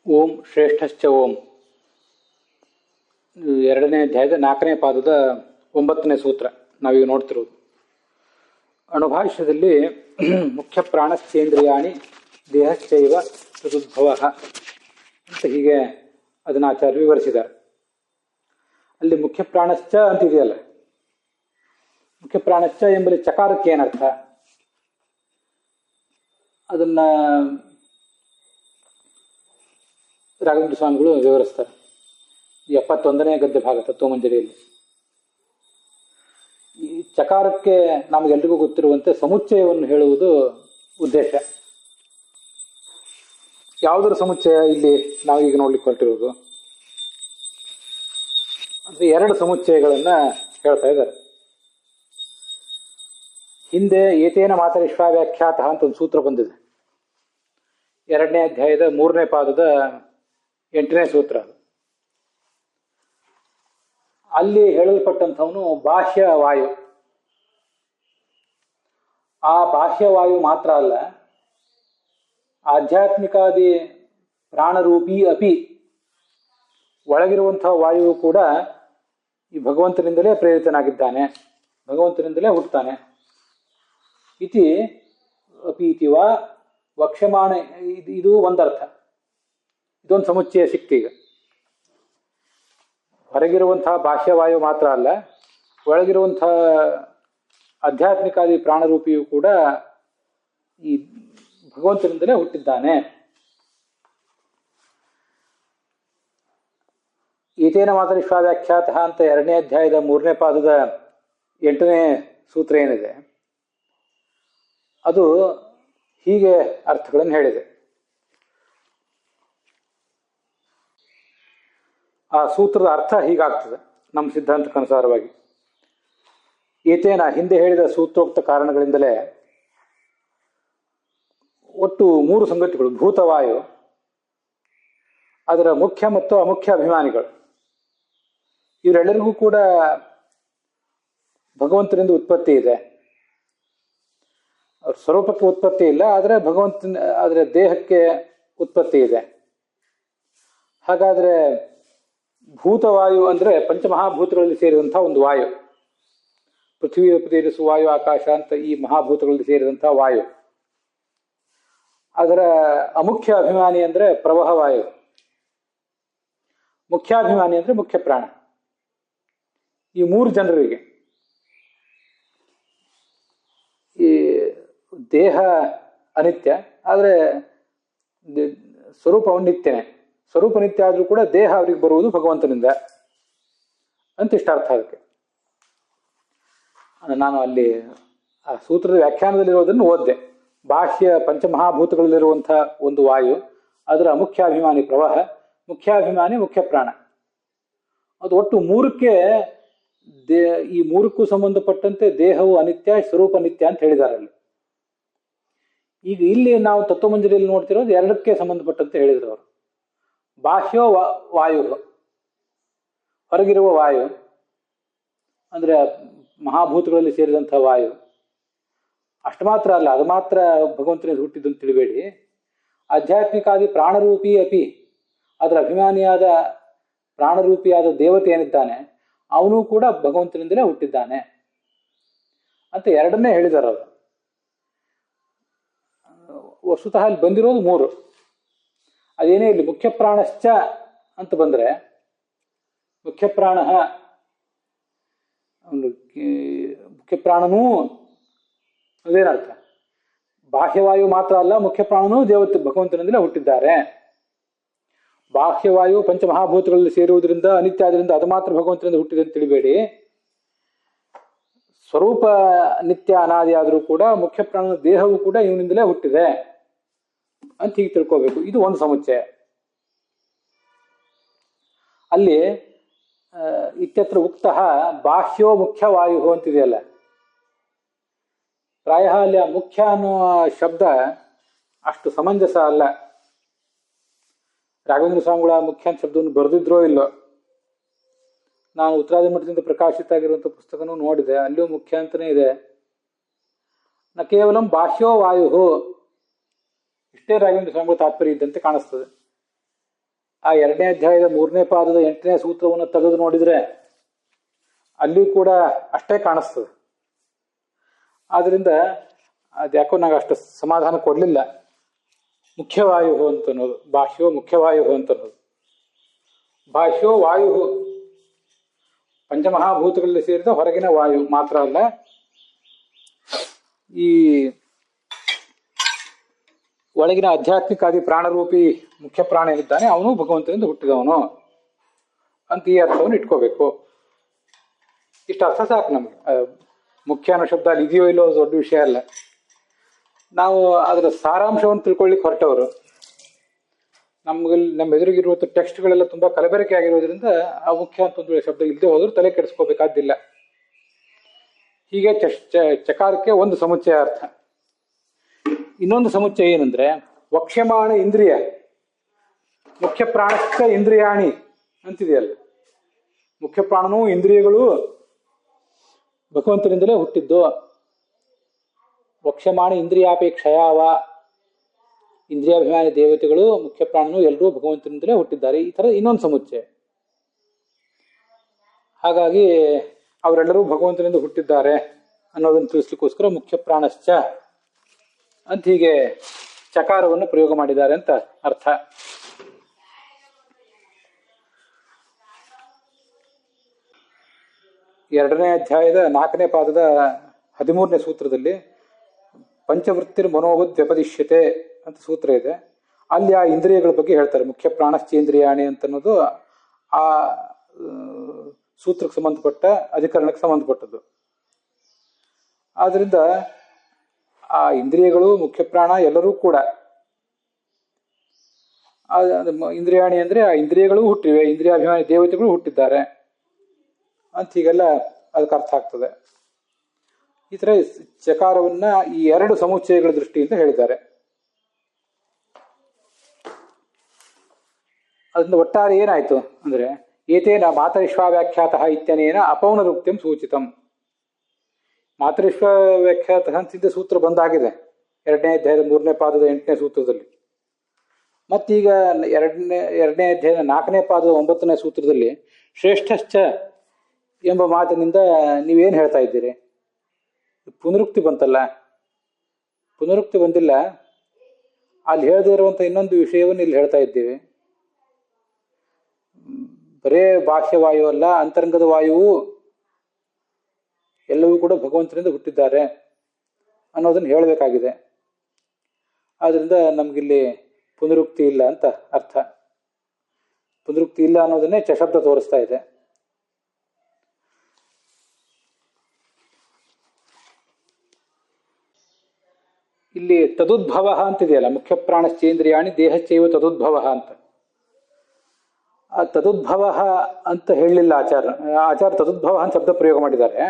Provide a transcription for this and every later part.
ಓಂ ಶ್ರೇಷ್ಠಶ್ಚ ಓಂ ಎರಡನೇ ಅಧ್ಯಾಯದ 4ನೇ ಪಾದದ 9ನೇ ಸೂತ್ರ ನಾವೀಗ ನೋಡ್ತಿರೋದು. ಅಣುಭಾಷ್ಯದಲ್ಲಿ ಮುಖ್ಯ ಪ್ರಾಣಶ್ಚೇಂದ್ರಿಯಾಣಿ ದೇಹಶ್ಚೈವ ತದುದ್ಭವ ಅಂತ ಹೀಗೆ ಅದನ್ನು ಆಚಾರ್ಯ ವಿವರಿಸಿದ್ದಾರೆ. ಅಲ್ಲಿ ಮುಖ್ಯ ಪ್ರಾಣಶ್ಚ ಅಂತಿದೆಯಲ್ಲ, ಮುಖ್ಯ ಪ್ರಾಣಶ್ಚ ಎಂಬಲ್ಲಿ ಚಕಾರಕ್ಕೆ ಏನರ್ಥ ಅದನ್ನ ರಾಘವೇಂದ್ರ ಸ್ವಾಮಿಗಳು ವಿವರಿಸ್ತಾರೆ. 71ನೇ ಗದ್ಯ ಭಾಗ ತತ್ವಮಂಜರಿಯಲ್ಲಿ. ಈ ಚಕಾರಕ್ಕೆ ನಮಗೆಲ್ರಿಗೂ ಗೊತ್ತಿರುವಂತೆ ಸಮುಚ್ಚಯವನ್ನು ಹೇಳುವುದು ಉದ್ದೇಶ. ಯಾವುದರ ಸಮುಚ್ಚಯ ಇಲ್ಲಿ ನಾವೀಗ ನೋಡ್ಲಿಕ್ಕೆ ಹೊರಟಿರೋದು ಅಂದ್ರೆ 2 ಸಮುಚ್ಚಯಗಳನ್ನ ಹೇಳ್ತಾ ಇದ್ದಾರೆ. ಹಿಂದೆ ಏತೇನ ಮಾತರಿಶ್ವಾವ್ಯಾಖ್ಯಾತ ಅಂತ ಒಂದು ಸೂತ್ರ ಬಂದಿದೆ. 2ನೇ ಅಧ್ಯಾಯದ 3ನೇ ಪಾದದ 8ನೇ ಸೂತ್ರ. ಅಲ್ಲಿ ಹೇಳಲ್ಪಟ್ಟಂಥವನು ಬಾಹ್ಯ ವಾಯು. ಆ ಬಾಹ್ಯವಾಯು ಮಾತ್ರ ಅಲ್ಲ, ಆಧ್ಯಾತ್ಮಿಕಾದಿ ಪ್ರಾಣರೂಪಿ ಅಪಿ ಒಳಗಿರುವಂತಹ ವಾಯುವು ಕೂಡ ಈ ಭಗವಂತನಿಂದಲೇ ಪ್ರೇರಿತನಾಗಿದ್ದಾನೆ, ಭಗವಂತನಿಂದಲೇ ಹುಟ್ಟುತ್ತಾನೆ. ಇತಿ ಅಪೀತಿ ವಾ ವಕ್ಷ್ಯಮಾಣ, ಇದು ಒಂದರ್ಥ. ಇದೊಂದು ಸಮುಚ್ಚಯ ಸಿಕ್ತು. ಈಗ ಹೊರಗಿರುವಂತಹ ಬಾಹ್ಯವಾಯು ಮಾತ್ರ ಅಲ್ಲ, ಒಳಗಿರುವಂತಹ ಆಧ್ಯಾತ್ಮಿಕಾದಿ ಪ್ರಾಣರೂಪಿಯು ಕೂಡ ಈ ಭಗವಂತನಿಂದಲೇ ಹುಟ್ಟಿದ್ದಾನೆ. ಈತೇನ ಮಾತರಿಶ್ವಾವ್ಯಾಖ್ಯಾತ ಅಂತ 2ನೇ ಅಧ್ಯಾಯದ 3ನೇ ಪಾದದ 8ನೇ ಸೂತ್ರ ಏನಿದೆ ಅದು ಹೀಗೆ ಅರ್ಥಗಳನ್ನು ಹೇಳಿದೆ. ಆ ಸೂತ್ರದ ಅರ್ಥ ಹೀಗಾಗ್ತದೆ ನಮ್ಮ ಸಿದ್ಧಾಂತಕ್ಕನುಸಾರವಾಗಿ. ಏತೇನ ಹಿಂದೆ ಹೇಳಿದ ಸೂತ್ರೋಕ್ತ ಕಾರಣಗಳಿಂದಲೇ ಒಟ್ಟು 3 ಸಂಗತಿಗಳು, ಭೂತವಾಯು, ಅದರ ಮುಖ್ಯ ಮತ್ತು ಅಮುಖ್ಯ ಅಭಿಮಾನಿಗಳು, ಇವರೆಲ್ಲರಿಗೂ ಕೂಡ ಭಗವಂತನಿಂದ ಉತ್ಪತ್ತಿ ಇದೆ. ಅವ್ರ ಸ್ವರೂಪಕ್ಕೆ ಉತ್ಪತ್ತಿ ಇಲ್ಲ, ಆದರೆ ಅದರ ದೇಹಕ್ಕೆ ಉತ್ಪತ್ತಿ ಇದೆ. ಹಾಗಾದ್ರೆ ಭೂತವಾಯು ಅಂದ್ರೆ ಪಂಚಮಹಾಭೂತಗಳಲ್ಲಿ ಸೇರಿದಂತಹ ಒಂದು ವಾಯು. ಪೃಥ್ವಿ ಉಪತೇಜಸ್ಸು ವಾಯು ಆಕಾಶ ಅಂತ ಈ ಮಹಾಭೂತಗಳಲ್ಲಿ ಸೇರಿದಂತಹ ವಾಯು. ಅದರ ಅಮುಖ್ಯ ಅಭಿಮಾನಿ ಅಂದ್ರೆ ಪ್ರವಾಹವಾಯು, ಮುಖ್ಯಾಭಿಮಾನಿ ಅಂದ್ರೆ ಮುಖ್ಯ ಪ್ರಾಣ. ಈ 3 ಜನರಿಗೆ ಈ ದೇಹ ಅನಿತ್ಯ, ಆದರೆ ಸ್ವರೂಪ ನಿತ್ಯನೇ. ಸ್ವರೂಪ ನಿತ್ಯ ಆದರೂ ಕೂಡ ದೇಹ ಅವರಿಗೆ ಬರುವುದು ಭಗವಂತನಿಂದ ಅಂತ ಇಷ್ಟ ಅರ್ಥ. ಅದಕ್ಕೆ ನಾನು ಅಲ್ಲಿ ಆ ಸೂತ್ರದ ವ್ಯಾಖ್ಯಾನದಲ್ಲಿರೋದನ್ನು ಓದಿದೆ. ಬಾಹ್ಯ ಪಂಚಮಹಾಭೂತಗಳಲ್ಲಿರುವಂತಹ ಒಂದು ವಾಯು, ಅದರ ಮುಖ್ಯಾಭಿಮಾನಿ ಪ್ರವಾಹ, ಮುಖ್ಯಾಭಿಮಾನಿ ಮುಖ್ಯ ಪ್ರಾಣ. ಅದು ಒಟ್ಟು 3ಕ್ಕೆ ಈ 3ಕ್ಕೂ ಸಂಬಂಧಪಟ್ಟಂತೆ ದೇಹವು ಅನಿತ್ಯ, ಸ್ವರೂಪ ನಿತ್ಯ ಅಂತ ಹೇಳಿದ್ದಾರೆ ಅಲ್ಲಿ. ಈಗ ಇಲ್ಲಿ ನಾವು ತತ್ವಮಂಜರಿಯಲ್ಲಿ ನೋಡ್ತಿರೋದು 2ಕ್ಕೆ ಸಂಬಂಧಪಟ್ಟಂತೆ ಹೇಳಿದ್ರು ಅವರು. ಬಾಹ್ಯೋ ವಾಯು, ಹೊರಗಿರುವ ವಾಯು ಅಂದ್ರೆ ಮಹಾಭೂತಗಳಲ್ಲಿ ಸೇರಿದಂತಹ ವಾಯು. ಅಷ್ಟು ಮಾತ್ರ ಅಲ್ಲ, ಅದು ಮಾತ್ರ ಭಗವಂತನಿಂದ ಹುಟ್ಟಿದ್ದು ತಿಳಿಬೇಡಿ. ಆಧ್ಯಾತ್ಮಿಕಾದಿ ಪ್ರಾಣರೂಪಿ ಅಪಿ, ಅದರ ಅಭಿಮಾನಿಯಾದ ಪ್ರಾಣರೂಪಿಯಾದ ದೇವತೆ ಏನಿದ್ದಾನೆ ಅವನು ಕೂಡ ಭಗವಂತನಿಂದಲೇ ಹುಟ್ಟಿದ್ದಾನೆ ಅಂತ 2ನ್ನೇ ಹೇಳಿದಾರೆ ಅವರು. ವಸ್ತುತಃ ಅಲ್ಲಿ ಬಂದಿರೋದು 3. ಅದೇನೇ ಇಲ್ಲಿ ಮುಖ್ಯ ಪ್ರಾಣಶ್ಚ ಅಂತ ಬಂದ್ರೆ, ಮುಖ್ಯ ಪ್ರಾಣ ಮುಖ್ಯ ಪ್ರಾಣನೂ ಅದೇನರ್ಥ, ಬಾಹ್ಯವಾಯು ಮಾತ್ರ ಅಲ್ಲ, ಮುಖ್ಯ ಪ್ರಾಣನೂ ಭಗವಂತನಿಂದಲೇ ಹುಟ್ಟಿದ್ದಾರೆ. ಬಾಹ್ಯವಾಯು ಪಂಚಮಹಾಭೂತಗಳಲ್ಲಿ ಸೇರುವುದರಿಂದ ಅನಿತ್ಯ ಆದ್ರಿಂದ ಅದು ಮಾತ್ರ ಭಗವಂತನಿಂದ ಹುಟ್ಟಿದೆ ಅಂತ ತಿಳಿಬೇಡಿ. ಸ್ವರೂಪ ನಿತ್ಯ ಅನಾದಿ ಆದರೂ ಕೂಡ ಮುಖ್ಯ ಪ್ರಾಣನ ದೇಹವು ಕೂಡ ಇವನಿಂದಲೇ ಹುಟ್ಟಿದೆ ಅಂತ ಹೀಗೆ ತಿಳ್ಕೋಬೇಕು. ಇದು ಒಂದು ಸಮುಚ್ಚಯ. ಅಲ್ಲಿ ಇತ್ಯತ್ರ ಉಕ್ತ ಬಾಹ್ಯೋ ಮುಖ್ಯ ವಾಯು ಅಂತಿದೆಯಲ್ಲ, ಪ್ರಾಯ ಅಲ್ಲಿ ಆ ಮುಖ್ಯ ಅನ್ನುವ ಶಬ್ದ ಅಷ್ಟು ಸಮಂಜಸ ಅಲ್ಲ. ರಾಘವೇಂದ್ರ ಸ್ವಾಮಿಗಳ ಮುಖ್ಯ ಅಂತ ಶಬ್ದವನ್ನು ಬರೆದಿದ್ರೋ ಇಲ್ಲೋ. ನಾನು ಉತ್ತರಾದಿ ಮಠದಿಂದ ಪ್ರಕಾಶಿತ ಆಗಿರುವಂಥ ಪುಸ್ತಕನೂ ನೋಡಿದೆ, ಅಲ್ಲಿಯೂ ಮುಖ್ಯ ಅಂತಲೇ ಇದೆ. ನ ಕೇವಲಂ ಬಾಹ್ಯೋ ವಾಯು, ಇಷ್ಟೇ ರಾಘವೇಂದ್ರ ಸ್ವಾಮಿಗಳ ತಾತ್ಪರ್ಯ ಇದ್ದಂತೆ ಕಾಣಿಸ್ತದೆ. ಆ 2ನೇ ಅಧ್ಯಾಯದ 3ನೇ ಪಾದದ 8ನೇ ಸೂತ್ರವನ್ನು ತೆಗೆದು ನೋಡಿದರೆ ಅಲ್ಲಿಯೂ ಕೂಡ ಅಷ್ಟೇ ಕಾಣಿಸ್ತದೆ. ಆದ್ರಿಂದ ಅದ್ಯಾಕೋ ನಂಗೆ ಅಷ್ಟು ಸಮಾಧಾನ ಕೊಡಲಿಲ್ಲ. ಮುಖ್ಯವಾಯು ಅಂತನ್ನೋದು, ಬಾಹ್ಯೋ ಮುಖ್ಯವಾಯು ಅಂತನ್ನೋದು. ಬಾಹ್ಯೋ ವಾಯು ಪಂಚಮಹಾಭೂತಗಳಲ್ಲಿ ಸೇರಿದ ಹೊರಗಿನ ವಾಯು ಮಾತ್ರ ಅಲ್ಲ, ಈ ಒಳಗಿನ ಆಧ್ಯಾತ್ಮಿಕಾದಿ ಪ್ರಾಣರೂಪಿ ಮುಖ್ಯ ಪ್ರಾಣ ಏನಿದ್ದಾನೆ ಅವನು ಭಗವಂತನಿಂದ ಹುಟ್ಟಿದವನು ಅಂತ ಈ ಅರ್ಥವನ್ನು ಇಟ್ಕೋಬೇಕು. ಇಷ್ಟು ಅರ್ಥ ಸಾಕು ನಮಗೆ. ಮುಖ್ಯ ಅನ್ನೋ ಶಬ್ದ ಅಲ್ಲಿ ಇದೆಯೋ ಇಲ್ಲೋ ದೊಡ್ಡ ವಿಷಯ ಅಲ್ಲ. ನಾವು ಅದರ ಸಾರಾಂಶವನ್ನು ತಿಳ್ಕೊಳ್ಳಿಕ್ಕೆ ಹೊರಟವರು. ನಮ್ಮ ಎದುರಿಗಿರುವ ಟೆಕ್ಸ್ಟ್ಗಳೆಲ್ಲ ತುಂಬಾ ಕಲಬೆರಕೆ ಆಗಿರೋದ್ರಿಂದ ಆ ಮುಖ್ಯ ಅಂತ ಒಂದು ಶಬ್ದ ಇಲ್ಲದೆ ಹೋದ್ರೂ ತಲೆ ಕೆಡಿಸ್ಕೋಬೇಕಾದ್ದಿಲ್ಲ. ಹೀಗೆ ಚಕಾರಕ್ಕೆ ಒಂದು ಸಮುಚ್ಚಯ ಅರ್ಥ. ಇನ್ನೊಂದು ಸಮುಚ್ಚಯ ಏನಂದ್ರೆ ವಕ್ಷ್ಯಮಾಣ ಇಂದ್ರಿಯ ಮುಖ್ಯ ಪ್ರಾಣಸ್ಥ ಇಂದ್ರಿಯಾಣಿ ಅಂತಿದೆಯಲ್ಲ. ಮುಖ್ಯ ಪ್ರಾಣನೂ ಇಂದ್ರಿಯಗಳು ಭಗವಂತನಿಂದಲೇ ಹುಟ್ಟಿದ್ದು. ವಕ್ಷ್ಯಮಾಣ ಇಂದ್ರಿಯಾಪೇಕ್ಷಯಾವ, ಇಂದ್ರಿಯಾಭಿಮಾನಿ ದೇವತೆಗಳು ಮುಖ್ಯ ಪ್ರಾಣನು ಎಲ್ಲರೂ ಭಗವಂತನಿಂದಲೇ ಹುಟ್ಟಿದ್ದಾರೆ. ಈ ಥರ ಇನ್ನೊಂದು ಸಮುಚ್ಚಯ. ಹಾಗಾಗಿ ಅವರೆಲ್ಲರೂ ಭಗವಂತನಿಂದ ಹುಟ್ಟಿದ್ದಾರೆ ಅನ್ನೋದನ್ನು ತಿಳಿಸ್ಲಿಕ್ಕೋಸ್ಕರ ಮುಖ್ಯ ಪ್ರಾಣಶ್ಚ ಅಂತ ಹೀಗೆ ಚಕಾರವನ್ನು ಪ್ರಯೋಗ ಮಾಡಿದ್ದಾರೆ ಅಂತ ಅರ್ಥ. ಎರಡನೇ ಅಧ್ಯಾಯದ 4ನೇ ಪಾದದ 13ನೇ ಸೂತ್ರದಲ್ಲಿ ಪಂಚವೃತ್ತಿರ್ ಮನೋಬುದ್ಧಿ ವ್ಯಪದಿಶ್ಯತೆ ಅಂತ ಸೂತ್ರ ಇದೆ. ಅಲ್ಲಿ ಆ ಇಂದ್ರಿಯಗಳ ಬಗ್ಗೆ ಹೇಳ್ತಾರೆ. ಮುಖ್ಯ ಪ್ರಾಣಶ್ಚೇಂದ್ರಿಯಾಣಿ ಅಂತ ಅನ್ನೋದು ಆ ಸೂತ್ರಕ್ಕೆ ಸಂಬಂಧಪಟ್ಟ ಅಧಿಕರಣಕ್ಕೆ ಸಂಬಂಧಪಟ್ಟದ್ದು. ಆದ್ರಿಂದ ಆ ಇಂದ್ರಿಯಗಳು ಮುಖ್ಯ ಪ್ರಾಣ ಎಲ್ಲರೂ ಕೂಡ ಇಂದ್ರಿಯಾಣಿ ಅಂದ್ರೆ ಆ ಇಂದ್ರಿಯಗಳು ಹುಟ್ಟಿವೆ, ಇಂದ್ರಿಯಾಭಿಮಾನಿ ದೇವತೆಗಳು ಹುಟ್ಟಿದ್ದಾರೆ ಅಂತ ಹೀಗೆಲ್ಲ ಅದಕ್ಕೆ ಅರ್ಥ ಆಗ್ತದೆ. ಈ ತರ ಚಕಾರವನ್ನ ಈ 2 ಸಮುಚ್ಚಯಗಳ ದೃಷ್ಟಿಯಿಂದ ಹೇಳಿದ್ದಾರೆ. ಅದರಿಂದ ಒಟ್ಟಾರೆ ಏನಾಯ್ತು ಅಂದ್ರೆ ಏತೇನ ಮಾತರಿಶ್ವಾವ್ಯಾಖ್ಯಾತ ಇತ್ಯನೇನ ಅಪೌನರುಕ್ತಿಂ ಸೂಚಿತಂ. ಮಾತರಿಶ್ವಾವ್ಯಾಖ್ಯಾತ ಅಂತಿದ್ದ ಸೂತ್ರ ಬಂದಾಗಿದೆ 2ನೇ ಅಧ್ಯಾಯದ 3ನೇ ಪಾದದ 8ನೇ ಸೂತ್ರದಲ್ಲಿ. ಮತ್ತೀಗ 2ನೇ ಅಧ್ಯಾಯದ 4ನೇ ಪಾದದ 9ನೇ ಸೂತ್ರದಲ್ಲಿ ಶ್ರೇಷ್ಠಶ್ಚ ಎಂಬ ಮಾತಿನಿಂದ ನೀವೇನು ಹೇಳ್ತಾ ಇದ್ದೀರಿ? ಪುನರುಕ್ತಿ ಬಂತಲ್ಲ, ಪುನರುಕ್ತಿ ಬಂದಿಲ್ಲ. ಅಲ್ಲಿ ಹೇಳದೇ ಇರುವಂಥ ಇನ್ನೊಂದು ವಿಷಯವನ್ನು ಇಲ್ಲಿ ಹೇಳ್ತಾ ಇದ್ದೀವಿ. ಬರೇ ಬಾಹ್ಯವಾಯು ಅಲ್ಲ, ಅಂತರಂಗದ ವಾಯುವು ಎಲ್ಲವೂ ಕೂಡ ಭಗವಂತನಿಂದ ಹುಟ್ಟಿದ್ದಾರೆ ಅನ್ನೋದನ್ನು ಹೇಳಬೇಕಾಗಿದೆ. ಆದ್ರಿಂದ ನಮಗಿಲ್ಲಿ ಪುನರುಕ್ತಿ ಇಲ್ಲ ಅಂತ ಅರ್ಥ. ಪುನರುಕ್ತಿ ಇಲ್ಲ ಅನ್ನೋದನ್ನೇ ಚಶಬ್ದ ತೋರಿಸ್ತಾ ಇದೆ. ಇಲ್ಲಿ ತದುದ್ಭವ ಅಂತಿದೆಯಲ್ಲ, ಮುಖ್ಯ ಪ್ರಾಣಶ್ಚೇಂದ್ರಿಯಾಣಿ ದೇಹಶ್ಚೈವ ತದುದ್ಭವ ಅಂತ. ಆ ತದುದ್ಭವ ಅಂತ ಹೇಳಲಿಲ್ಲ ಆಚಾರ್ಯ ತದುದ್ಭವ ಅಂತ ಶಬ್ದ ಪ್ರಯೋಗ ಮಾಡಿದ್ದಾರೆ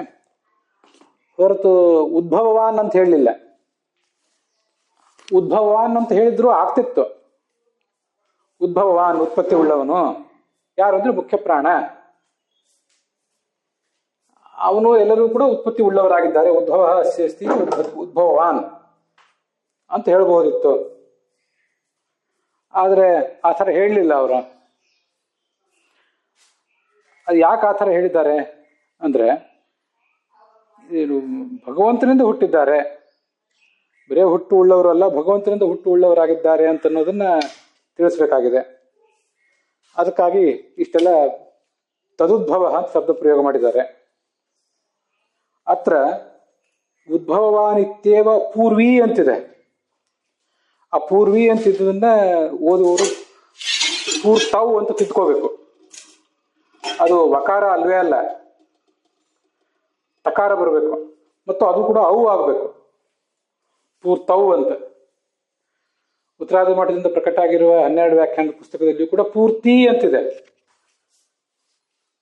ಹೊರತು ಉದ್ಭವವಾನ್ ಅಂತ ಹೇಳಲಿಲ್ಲ. ಉದ್ಭವವಾನ್ ಅಂತ ಹೇಳಿದ್ರು ಆಗ್ತಿತ್ತು. ಉದ್ಭವವಾನ್ ಉತ್ಪತ್ತಿ ಉಳ್ಳವನು ಯಾರು ಅಂದ್ರೆ ಮುಖ್ಯ ಪ್ರಾಣ. ಅವನು ಎಲ್ಲರೂ ಕೂಡ ಉತ್ಪತ್ತಿ ಉಳ್ಳವರಾಗಿದ್ದಾರೆ. ಉದ್ಭವ ಅಸ್ತಿ ಉದ್ಭವವಾನ್ ಅಂತ ಹೇಳ್ಬಹುದಿತ್ತು. ಆದ್ರೆ ಆ ಥರ ಹೇಳಲಿಲ್ಲ ಅವರು. ಅದು ಯಾಕೆ ಆ ಥರ ಹೇಳಿದ್ದಾರೆ ಅಂದ್ರೆ ಭಗವಂತನಿಂದ ಹುಟ್ಟಿದ್ದಾರೆ, ಬರೇ ಹುಟ್ಟು ಉಳ್ಳವರಲ್ಲ, ಭಗವಂತನಿಂದ ಹುಟ್ಟು ಉಳ್ಳವರಾಗಿದ್ದಾರೆ ಅಂತ ಅನ್ನೋದನ್ನ ತಿಳಿಸ್ಬೇಕಾಗಿದೆ. ಅದಕ್ಕಾಗಿ ಇಷ್ಟೆಲ್ಲ ತದುದ್ಭವ ಅಂತ ಶಬ್ದ ಪ್ರಯೋಗ ಮಾಡಿದ್ದಾರೆ. ಅತ್ರ ಉದ್ಭವವಾನಿತ್ಯೇವ ಪೂರ್ವಿ ಅಂತಿದೆ. ಆ ಪೂರ್ವಿ ಅಂತಿದ್ದದನ್ನ ಓದುವವರು ಪೂರ್ತವ್ ಅಂತ ತಿದ್ಕೋಬೇಕು. ಅದು ವಕಾರ ಅಲ್ವೇ ಅಲ್ಲ, ತಕಾರ ಬರಬೇಕು ಮತ್ತು ಅದು ಕೂಡ ಅವು ಆಗಬೇಕು. ಪೂರ್ತವ್ ಅಂತ ಉತ್ತರಾದಿ ಮಠದಿಂದ ಪ್ರಕಟ ಆಗಿರುವ 12 ವ್ಯಾಖ್ಯಾನದ ಪುಸ್ತಕದಲ್ಲಿಯೂ ಕೂಡ ಪೂರ್ತಿ ಅಂತಿದೆ.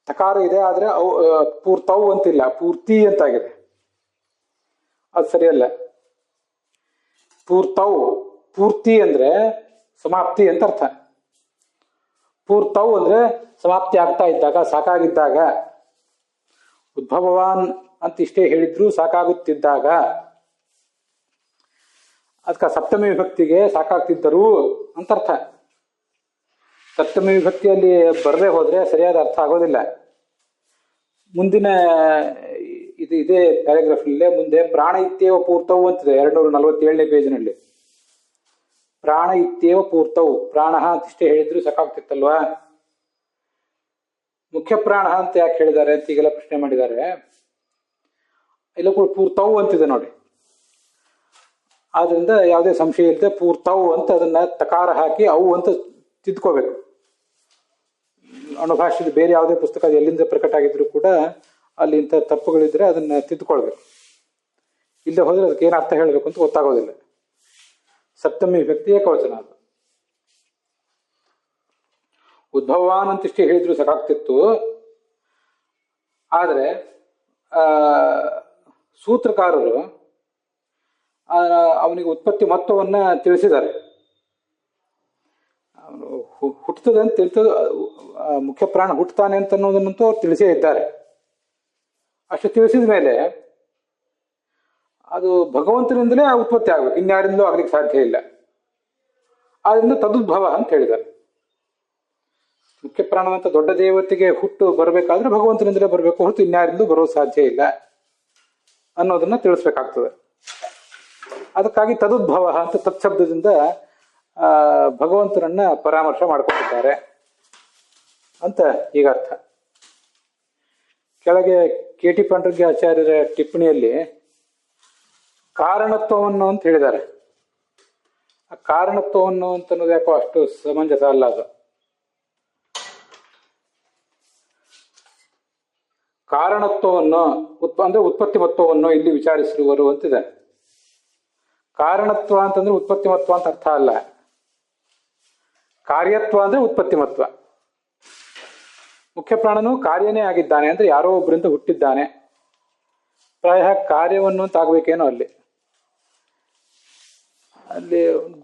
ತಕಾರ ಇದೆ, ಆದ್ರೆ ಪೂರ್ತವ್ ಅಂತಿಲ್ಲ, ಪೂರ್ತಿ ಅಂತಾಗಿದೆ. ಅದು ಸರಿಯಲ್ಲ. ಪೂರ್ತವ್, ಪೂರ್ತಿ ಅಂದ್ರೆ ಸಮಾಪ್ತಿ ಅಂತ ಅರ್ಥ. ಪೂರ್ತವ್ ಅಂದ್ರೆ ಸಮಾಪ್ತಿ ಆಗ್ತಾ ಇದ್ದಾಗ, ಸಾಕಾಗಿದ್ದಾಗ. ಉದ್ಭವವಾನ್ ಅಂತ ಇಷ್ಟೇ ಹೇಳಿದ್ರು ಸಾಕಾಗುತ್ತಿದ್ದಾಗ. ಅದಕ್ಕೆ ಸಪ್ತಮಿ ವಿಭಕ್ತಿಗೆ ಸಾಕಾಗ್ತಿದ್ದರು ಅಂತ ಅರ್ಥ. ಸಪ್ತಮಿ ವಿಭಕ್ತಿಯಲ್ಲಿ ಬರದೇ ಹೋದರೆ ಸರಿಯಾದ ಅರ್ಥ ಆಗೋದಿಲ್ಲ. ಮುಂದಿನ ಇದೇ ಪ್ಯಾರಾಗ್ರಾಫ್ನಲ್ಲೇ ಮುಂದೆ ಪ್ರಾಣ ಇತ್ಯೇವ ಪೂರ್ತವು ಅಂತಿದೆ 247ನೇ ಪೇಜಿನಲ್ಲಿ. ಪ್ರಾಣ ಇತ್ಯೇವ ಪೂರ್ತವು, ಪ್ರಾಣ ಅಂತಿಷ್ಟೇ ಹೇಳಿದ್ರು ಸಾಕಾಗ್ತಿತ್ತಲ್ವಾ. ಮುಖ್ಯ ಪ್ರಾಣ ಅಂತ ಯಾಕೆ ಹೇಳಿದ್ದಾರೆ ಅಂತ ಈಗೆಲ್ಲ ಪ್ರಶ್ನೆ ಮಾಡಿದ್ದಾರೆ. ಇಲ್ಲ ಕೂಡ ಪೂರ್ತವು ಅಂತಿದೆ ನೋಡಿ. ಆದ್ರಿಂದ ಯಾವುದೇ ಸಂಶಯ ಇಲ್ಲದೆ ಪೂರ್ತವು ಅಂತ ಅದನ್ನ ತಕಾರ ಹಾಕಿ ಅವು ಅಂತ ತಿದ್ಕೋಬೇಕು. ಅಣುಭಾಷ್ಯದ ಬೇರೆ ಯಾವುದೇ ಪುಸ್ತಕ ಎಲ್ಲಿಂದ ಪ್ರಕಟ ಆಗಿದ್ರು ಕೂಡ ಅಲ್ಲಿ ಇಂಥ ತಪ್ಪುಗಳಿದ್ರೆ ಅದನ್ನ ತಿದ್ದುಕೊಳ್ಬೇಕು. ಇಲ್ಲದೆ ಹೋದ್ರೆ ಅದಕ್ಕೆ ಏನು ಅರ್ಥ ಹೇಳಬೇಕು ಅಂತ ಗೊತ್ತಾಗೋದಿಲ್ಲ. ಸಪ್ತಮಿ ವಿಭಕ್ತಿ ಏಕವಚನ ಅದು. ಉದ್ಭವಾನ್ ಅಂತಿಷ್ಟೇ ಹೇಳಿದ್ರು ಸಾಕಾಗ್ತಿತ್ತು. ಆದರೆ ಸೂತ್ರಕಾರರು ಅವನಿಗೆ ಉತ್ಪತ್ತಿ ಮಹತ್ವವನ್ನ ತಿಳಿಸಿದ್ದಾರೆ. ಅವನು ಹುಟ್ಟುತ್ತದೆ ಅಂತ ತಿಳಿದು ಮುಖ್ಯ ಪ್ರಾಣ ಹುಟ್ಟುತ್ತಾನೆ ಅಂತ ಅನ್ನೋದನ್ನಂತೂ ಅವ್ರು ತಿಳಿಸೇ ಇದ್ದಾರೆ. ಅಷ್ಟು ತಿಳಿಸಿದ ಮೇಲೆ ಅದು ಭಗವಂತನಿಂದಲೇ ಉತ್ಪತ್ತಿ ಆಗ್ಬೇಕು, ಇನ್ಯಾರಿಂದಲೂ ಆಗ್ಲಿಕ್ಕೆ ಸಾಧ್ಯ ಇಲ್ಲ. ಆದ್ರಿಂದ ತದುದ್ಭವ ಅಂತ ಹೇಳಿದ್ದಾರೆ. ಮುಖ್ಯ ಪ್ರಾಣವಂತ ದೊಡ್ಡ ದೇವತೆಗೆ ಹುಟ್ಟು ಬರಬೇಕಾದ್ರೆ ಭಗವಂತನಿಂದಲೇ ಬರಬೇಕು, ಹೊರತು ಇನ್ಯಾರಿಂದಲೂ ಬರೋದು ಸಾಧ್ಯ ಇಲ್ಲ ಅನ್ನೋದನ್ನ ತಿಳಿಸ್ಬೇಕಾಗ್ತದೆ. ಅದಕ್ಕಾಗಿ ತದುದ್ಭವ ಅಂತ ತತ್ಶಬ್ದದಿಂದ ಭಗವಂತನನ್ನ ಪರಾಮರ್ಶೆ ಮಾಡ್ಕೊಂಡಿದ್ದಾರೆ ಅಂತ ಈಗ ಅರ್ಥ. ಕೆಳಗೆ ಕೆ.ಟಿ. ಪಾಂಡುರಂಗ ಆಚಾರ್ಯರ ಟಿಪ್ಪಣಿಯಲ್ಲಿ ಕಾರಣತ್ವವನ್ನು ಅಂತ ಹೇಳಿದ್ದಾರೆ. ಆ ಕಾರಣತ್ವವನ್ನು ಅಂತ ಅನ್ನೋದು ಯಾಕೋ ಅಷ್ಟು ಸಮಂಜಸ ಅಲ್ಲ. ಅದು ಕಾರಣತ್ವವನ್ನು ಅಂದ್ರೆ ಉತ್ಪತ್ತಿ ಮತ್ವವನ್ನು ಇಲ್ಲಿ ವಿಚಾರಿಸಿರುವರು ಅಂತಿದೆ. ಕಾರಣತ್ವ ಅಂತಂದ್ರೆ ಉತ್ಪತ್ತಿ ಮತ್ವ ಅಂತ ಅರ್ಥ ಅಲ್ಲ. ಕಾರ್ಯತ್ವ ಅಂದ್ರೆ ಉತ್ಪತ್ತಿ ಮತ್ವ. ಮುಖ್ಯ ಪ್ರಾಣನು ಕಾರ್ಯನೇ ಆಗಿದ್ದಾನೆ ಅಂದ್ರೆ ಯಾರೋ ಒಬ್ಬರಿಂದ ಹುಟ್ಟಿದ್ದಾನೆ. ಪ್ರಾಯ ಕಾರ್ಯವನ್ನು ಅಂತ ಆಗ್ಬೇಕೇನೋ ಅಲ್ಲಿ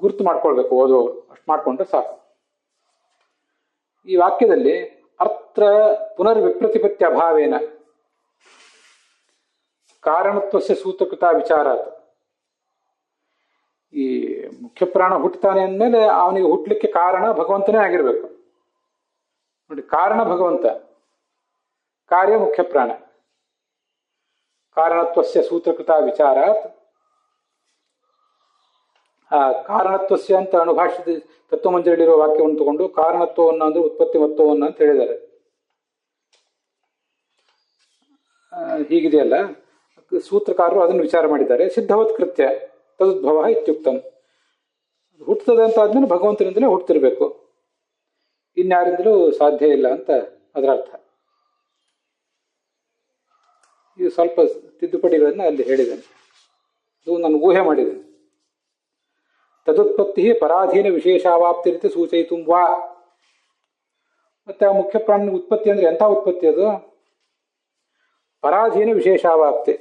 ಗುರುತು ಮಾಡ್ಕೊಳ್ಬೇಕು ಓದುವವರು. ಅಷ್ಟು ಮಾಡ್ಕೊಂಡ್ರೆ ಸಾಕು. ಈ ವಾಕ್ಯದಲ್ಲಿ ಅರ್ಥ ಪುನರ್ವಿಪ್ರತಿಪತ್ತಿ ಅಭಾವೇನ ಕಾರಣತ್ವಸ್ಯ ಸೂತ್ರಕೃತ ವಿಚಾರ. ಈ ಮುಖ್ಯ ಪ್ರಾಣ ಹುಟ್ಟುತ್ತಾನೆ ಅಂದಮೇಲೆ ಅವನಿಗೆ ಹುಟ್ಟಲಿಕ್ಕೆ ಕಾರಣ ಭಗವಂತನೇ ಆಗಿರ್ಬೇಕು ನೋಡಿ. ಕಾರಣ ಭಗವಂತ, ಕಾರ್ಯ ಮುಖ್ಯ ಪ್ರಾಣ. ಕಾರಣತ್ವಸ್ಯ ಸೂತ್ರಕೃತ ವಿಚಾರಾತ್. ಆ ಕಾರಣತ್ವಸ್ಯ ಅಂತ ಅಣುಭಾಷ್ಯದ ತತ್ವಮಂಜರಿಯಲ್ಲಿರುವ ವಾಕ್ಯವನ್ನು ತಗೊಂಡು ಕಾರಣತ್ವವನ್ನು ಅಂದ್ರೆ ಉತ್ಪತ್ತಿ ಮತ್ವವನ್ನು ಅಂತ ಹೇಳಿದ್ದಾರೆ. ಹೀಗಿದೆಯಲ್ಲ, ಸೂತ್ರಕಾರರು ಅದನ್ನು ವಿಚಾರ ಮಾಡಿದ್ದಾರೆ. ಸಿದ್ಧವತ್ ಕೃತ್ಯ ತದುದ್ಭವ ಇತ್ಯುಕ್ತಂ. ಹುಟ್ಟುತ್ತದೆ ಅಂತ ಆದ್ಮೇಲೆ ಭಗವಂತನಿಂದಲೇ ಹುಟ್ಟುತ್ತಿರ್ಬೇಕು, ಇನ್ಯಾರಿಂದಲೂ ಸಾಧ್ಯ ಇಲ್ಲ ಅಂತ ಅದರ ಅರ್ಥ. ಇದು ಸ್ವಲ್ಪ ತಿದ್ದುಪಡಿಗಳನ್ನ ಅಲ್ಲಿ ಹೇಳಿದ್ದೇನೆ. ಇದು ನಾನು ಊಹೆ ಮಾಡಿದ್ದೇನೆ. ತದುತ್ಪತ್ತಿ ಪರಾಧೀನ ವಿಶೇಷಾವಾಪ್ತಿ ರೀತಿ ಸೂಚಯಿತು ವಾ. ಮತ್ತೆ ಆ ಮುಖ್ಯ ಪ್ರಾಣ ಉತ್ಪತ್ತಿ ಅಂದ್ರೆ ಎಂಥ ಉತ್ಪತ್ತಿ? ಅದು ಪರಾಧೀನ ವಿಶೇಷಾವಾಪ್ತಿ.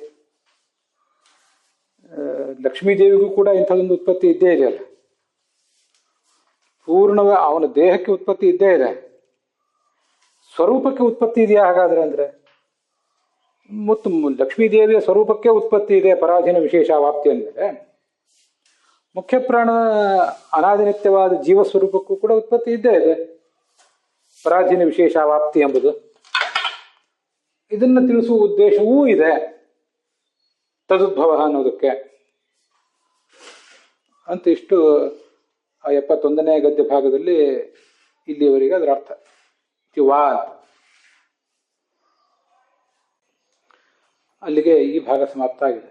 ಲಕ್ಷ್ಮೀದೇವಿಗೂ ಕೂಡ ಇಂಥದೊಂದು ಉತ್ಪತ್ತಿ ಇದ್ದೇ ಇದೆ ಅಲ್ಲ. ಪೂರ್ಣವ ಅವನ ದೇಹಕ್ಕೆ ಉತ್ಪತ್ತಿ ಇದ್ದೇ ಇದೆ, ಸ್ವರೂಪಕ್ಕೆ ಉತ್ಪತ್ತಿ ಇದೆಯಾ ಹಾಗಾದ್ರೆ? ಅಂದ್ರೆ ಮತ್ತು ಲಕ್ಷ್ಮೀದೇವಿಯ ಸ್ವರೂಪಕ್ಕೆ ಉತ್ಪತ್ತಿ ಇದೆ ಪರಾಧೀನ ವಿಶೇಷಾವಾಪ್ತಿ ಅಂದರೆ, ಮುಖ್ಯ ಪ್ರಾಣ ಅನಾದಿನಿತ್ಯವಾದ ಜೀವ ಸ್ವರೂಪಕ್ಕೂ ಕೂಡ ಉತ್ಪತ್ತಿ ಇದ್ದೇ ಇದೆ ಪರಾಧೀನ ವಿಶೇಷಾವಾಪ್ತಿ ಎಂಬುದು. ಇದನ್ನು ತಿಳಿಸುವ ಉದ್ದೇಶವೂ ಇದೆ ತದುದ್ಭವ ಅನ್ನೋದಕ್ಕೆ ಅಂತ. ಇಷ್ಟು ಆ 71ನೇ ಗದ್ಯ ಭಾಗದಲ್ಲಿ ಇಲ್ಲಿಯವರೆಗೆ ಅದರ ಅರ್ಥ ವಾ ಅಂತ. ಅಲ್ಲಿಗೆ ಈ ಭಾಗ ಸಮಾಪ್ತ ಆಗಿದೆ.